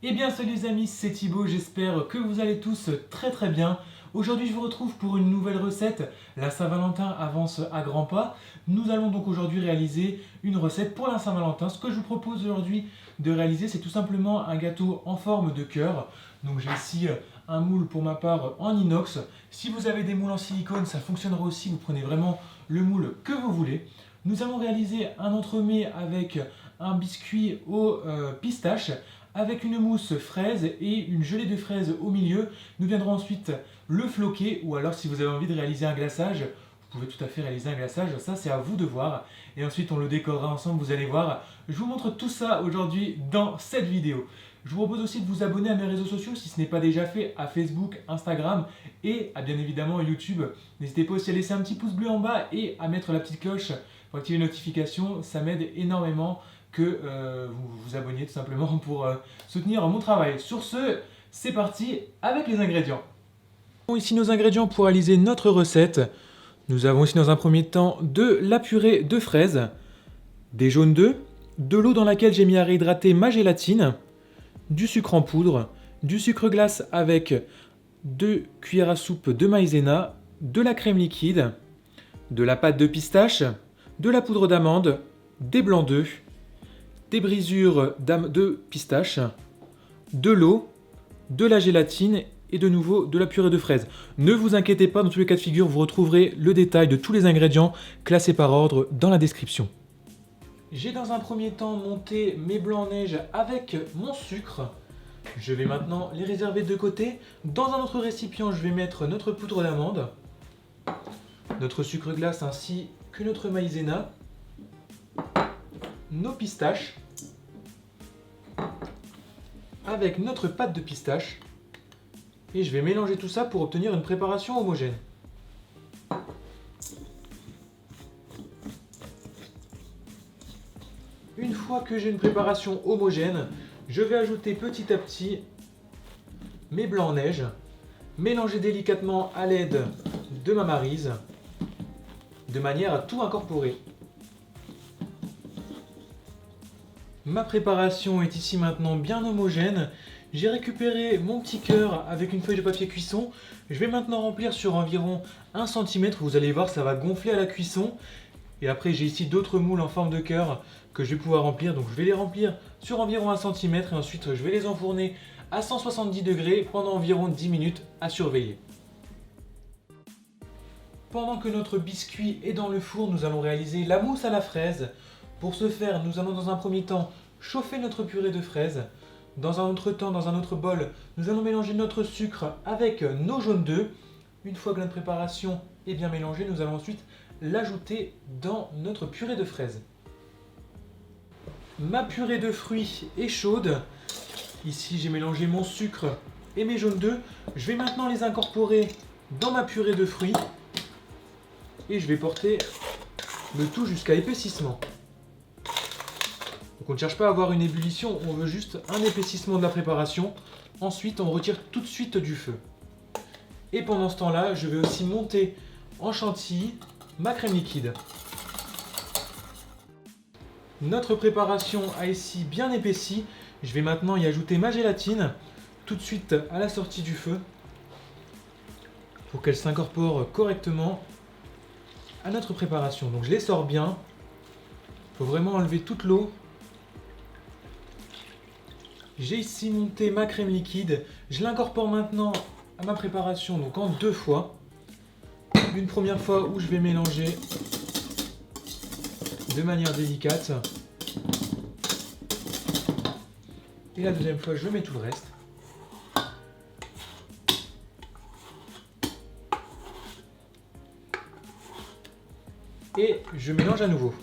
Eh bien salut les amis, c'est Thibaut, j'espère que vous allez tous très bien. Aujourd'hui je vous retrouve pour une nouvelle recette. La Saint-Valentin avance à grands pas. Nous allons donc aujourd'hui réaliser une recette pour la Saint-Valentin. Ce que je vous propose aujourd'hui de réaliser, c'est tout simplement un gâteau en forme de cœur. Donc j'ai ici un moule pour ma part en inox. Si vous avez des moules en silicone, ça fonctionnera aussi, vous prenez vraiment le moule que vous voulez. Nous allons réaliser un entremets avec un biscuit au pistache, avec une mousse fraise et une gelée de fraises au milieu. Nous viendrons ensuite le floquer, ou alors si vous avez envie de réaliser un glaçage, vous pouvez tout à fait réaliser un glaçage, ça c'est à vous de voir. Et ensuite on le décorera ensemble, vous allez voir. Je vous montre tout ça aujourd'hui dans cette vidéo. Je vous propose aussi de vous abonner à mes réseaux sociaux si ce n'est pas déjà fait, à Facebook, Instagram et à bien évidemment YouTube. N'hésitez pas aussi à laisser un petit pouce bleu en bas et à mettre la petite cloche pour activer les notifications, ça m'aide énormément que vous vous abonniez tout simplement pour soutenir mon travail. Sur ce, c'est parti avec les ingrédients. Ici nos ingrédients pour réaliser notre recette. Nous avons ici dans un premier temps de la purée de fraises, des jaunes d'œufs, de l'eau dans laquelle j'ai mis à réhydrater ma gélatine, du sucre en poudre, du sucre glace avec 2 cuillères à soupe de maïzena, de la crème liquide, de la pâte de pistache, de la poudre d'amande, des blancs d'œufs, des brisures de pistache, de l'eau, de la gélatine et de nouveau de la purée de fraises. Ne vous inquiétez pas, dans tous les cas de figure, vous retrouverez le détail de tous les ingrédients classés par ordre dans la description. J'ai dans un premier temps monté mes blancs neige avec mon sucre. Je vais maintenant les réserver de côté. Dans un autre récipient, je vais mettre notre poudre d'amande, notre sucre glace ainsi que notre maïzena, nos pistaches, avec notre pâte de pistache, et je vais mélanger tout ça pour obtenir une préparation homogène. Une fois que j'ai une préparation homogène, je vais ajouter petit à petit mes blancs neige, mélanger délicatement à l'aide de ma maryse, de manière à tout incorporer. Ma préparation est ici maintenant bien homogène. J'ai récupéré mon petit cœur avec une feuille de papier cuisson. Je vais maintenant remplir sur environ 1 cm. Vous allez voir, ça va gonfler à la cuisson. Et après, j'ai ici d'autres moules en forme de cœur que je vais pouvoir remplir. Donc je vais les remplir sur environ 1 cm et ensuite je vais les enfourner à 170 degrés pendant environ 10 minutes à surveiller. Pendant que notre biscuit est dans le four, nous allons réaliser la mousse à la fraise. Pour ce faire, nous allons dans un premier temps chauffer notre purée de fraises. Dans un autre temps, dans un autre bol, nous allons mélanger notre sucre avec nos jaunes d'œufs. Une fois que notre préparation est bien mélangée, nous allons ensuite l'ajouter dans notre purée de fraises. Ma purée de fruits est chaude. Ici, j'ai mélangé mon sucre et mes jaunes d'œufs. Je vais maintenant les incorporer dans ma purée de fruits et je vais porter le tout jusqu'à épaississement. Donc on ne cherche pas à avoir une ébullition, on veut juste un épaississement de la préparation. Ensuite, on retire tout de suite du feu. Et pendant ce temps-là, je vais aussi monter en chantilly ma crème liquide. Notre préparation a ici bien épaissi. Je vais maintenant y ajouter ma gélatine tout de suite à la sortie du feu pour qu'elle s'incorpore correctement à notre préparation. Donc je les sors bien. Il faut vraiment enlever toute l'eau. J'ai ici monté ma crème liquide. Je l'incorpore maintenant à ma préparation donc en 2 fois. Une première fois où je vais mélanger de manière délicate. Et la deuxième fois, je mets tout le reste. Et je mélange à nouveau.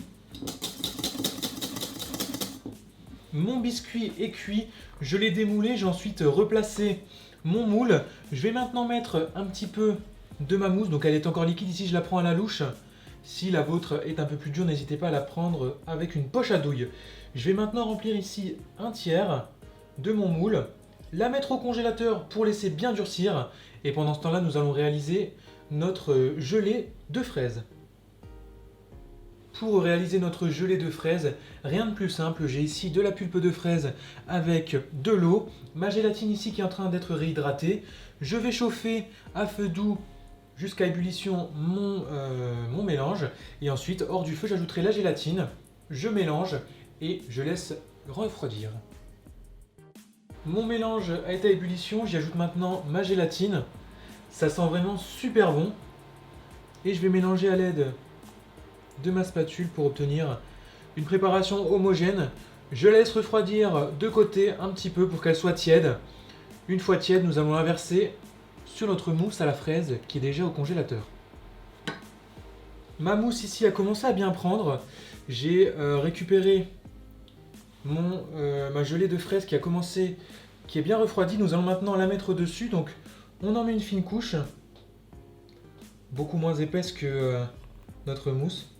Mon biscuit est cuit, je l'ai démoulé, j'ai ensuite replacé mon moule. Je vais maintenant mettre un petit peu de ma mousse, donc elle est encore liquide, ici je la prends à la louche. Si la vôtre est un peu plus dure, n'hésitez pas à la prendre avec une poche à douille. Je vais maintenant remplir ici un tiers de mon moule, la mettre au congélateur pour laisser bien durcir. Et pendant ce temps-là, nous allons réaliser notre gelée de fraises. Pour réaliser notre gelée de fraises, rien de plus simple, j'ai ici de la pulpe de fraise avec de l'eau, ma gélatine ici qui est en train d'être réhydratée. Je vais chauffer à feu doux jusqu'à ébullition mon mélange et ensuite hors du feu j'ajouterai la gélatine, je mélange et je laisse refroidir. Mon mélange a été à ébullition, j'y ajoute maintenant ma gélatine, ça sent vraiment super bon et je vais mélanger à l'aide de ma spatule pour obtenir une préparation homogène. Je laisse refroidir de côté un petit peu pour qu'elle soit tiède. Une fois tiède, nous allons la verser sur notre mousse à la fraise qui est déjà au congélateur. Ma mousse ici a commencé à bien prendre. J'ai récupéré ma gelée de fraise qui est bien refroidie. Nous allons maintenant la mettre dessus. Donc on en met une fine couche, beaucoup moins épaisse que notre mousse.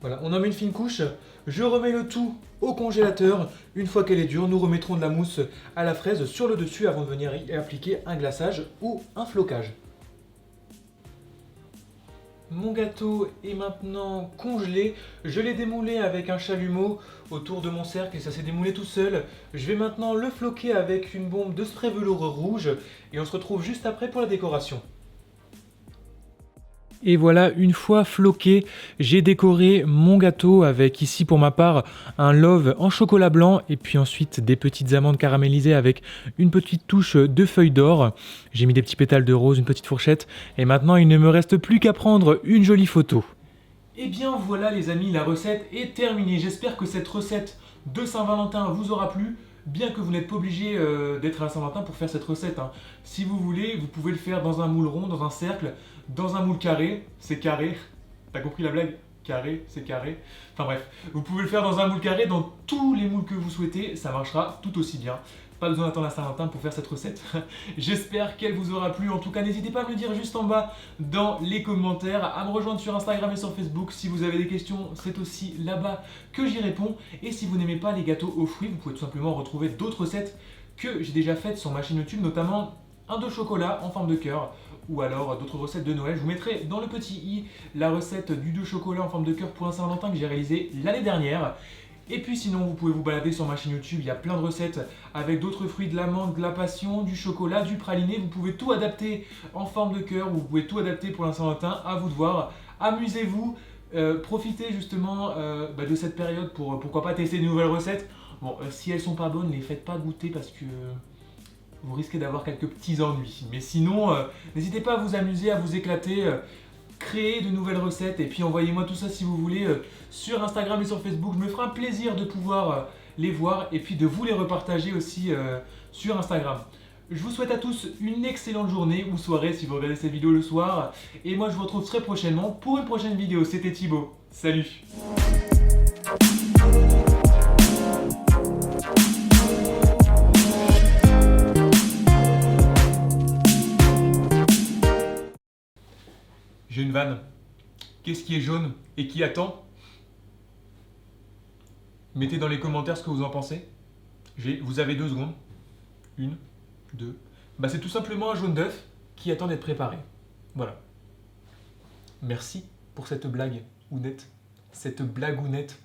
Voilà, on en met une fine couche, je remets le tout au congélateur. Une fois qu'elle est dure, nous remettrons de la mousse à la fraise sur le dessus avant de venir y appliquer un glaçage ou un flocage. Mon gâteau est maintenant congelé, je l'ai démoulé avec un chalumeau autour de mon cercle et ça s'est démoulé tout seul. Je vais maintenant le floquer avec une bombe de spray velours rouge et on se retrouve juste après pour la décoration. Et voilà, une fois floqué, j'ai décoré mon gâteau avec ici pour ma part un love en chocolat blanc et puis ensuite des petites amandes caramélisées avec une petite touche de feuilles d'or. J'ai mis des petits pétales de rose, une petite fourchette et maintenant il ne me reste plus qu'à prendre une jolie photo. Et bien voilà les amis, la recette est terminée. J'espère que cette recette de Saint-Valentin vous aura plu. Bien que vous n'êtes pas obligé d'être à Saint-Valentin pour faire cette recette. Si vous voulez, vous pouvez le faire dans un moule rond, dans un cercle, dans un moule carré. C'est carré. T'as compris la blague? Carré, c'est carré. Enfin bref, vous pouvez le faire dans un moule carré, dans tous les moules que vous souhaitez. Ça marchera tout aussi bien. Pas besoin d'attendre la Saint-Valentin pour faire cette recette. J'espère qu'elle vous aura plu. En tout cas, n'hésitez pas à me le dire juste en bas dans les commentaires, à me rejoindre sur Instagram et sur Facebook. Si vous avez des questions, c'est aussi là-bas que j'y réponds. Et si vous n'aimez pas les gâteaux aux fruits, vous pouvez tout simplement retrouver d'autres recettes que j'ai déjà faites sur ma chaîne YouTube, notamment un de chocolat en forme de cœur ou alors d'autres recettes de Noël. Je vous mettrai dans le petit i la recette du 2 chocolat en forme de cœur pour un Saint-Valentin que j'ai réalisé l'année dernière. Et puis sinon, vous pouvez vous balader sur ma chaîne YouTube, il y a plein de recettes avec d'autres fruits, de l'amande, de la passion, du chocolat, du praliné. Vous pouvez tout adapter en forme de cœur, vous pouvez tout adapter pour un Saint-Valentin, à vous de voir. Amusez-vous, profitez justement de cette période pour pourquoi pas tester de nouvelles recettes. Bon, si elles sont pas bonnes, ne les faites pas goûter parce que vous risquez d'avoir quelques petits ennuis. Mais sinon, n'hésitez pas à vous amuser, à vous éclater. Créer de nouvelles recettes et puis envoyez-moi tout ça si vous voulez sur Instagram et sur Facebook. Je me ferai un plaisir de pouvoir les voir et puis de vous les repartager aussi sur Instagram. Je vous souhaite à tous une excellente journée ou soirée si vous regardez cette vidéo le soir. Et moi je vous retrouve très prochainement pour une prochaine vidéo. C'était Thibaut. Salut! J'ai une vanne. Qu'est-ce qui est jaune et qui attend? Mettez dans les commentaires ce que vous en pensez. Vous avez 2 secondes. 1, 2. C'est tout simplement un jaune d'œuf qui attend d'être préparé. Voilà. Merci pour cette blague ounette. Cette blagounette.